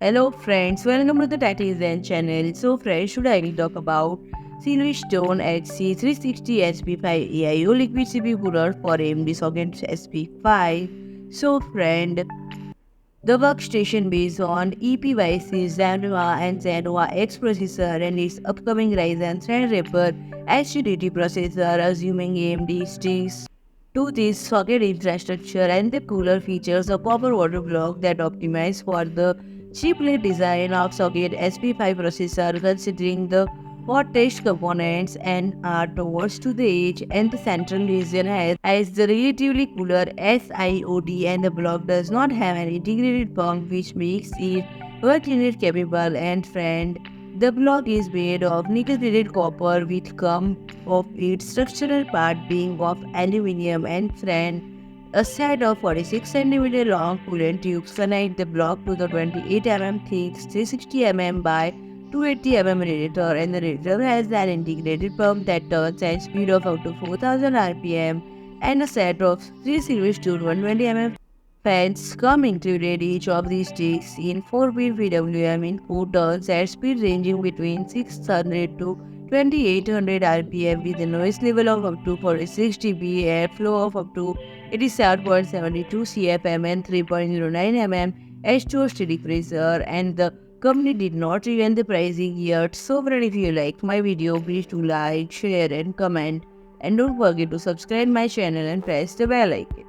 Hello friends, welcome to the Tatizen channel. So friends, today I will talk about SilverStone XE360-SP5 AIO liquid CPU cooler for AMD socket SP5. So friend, the workstation based on EPYC's Zenova and Zenova X processor and its upcoming Ryzen Threadripper HDD processor, assuming AMD sticks to this socket infrastructure, and the cooler features a copper water block that optimized for the chiplet design of socket SP5 processor, considering the hottest components and are towards to the edge, and the central region has the relatively cooler SIOD, and the block does not have an integrated pump, which makes it work unit capable. And friend, the block is made of nickel-plated copper with of its structural part being of aluminium, and friend, a set of 46 cm long coolant tubes connect the block to the 28 mm thick 360 mm by 280 mm radiator, and the radiator has an integrated pump that turns at speed of up to 4000 rpm, and a set of 3 series to 120 mm fans come included. Each of these takes in 4-pin PWM input turns at speed ranging between 600 to 2800 rpm with a noise level of up to 46 dB, airflow of up to 87.72 cfm and 3.09 mm H2O steady pressure. And the company did not reveal the pricing yet. So friend, if you liked my video, please do like, share and comment, and don't forget to subscribe my channel and press the bell icon.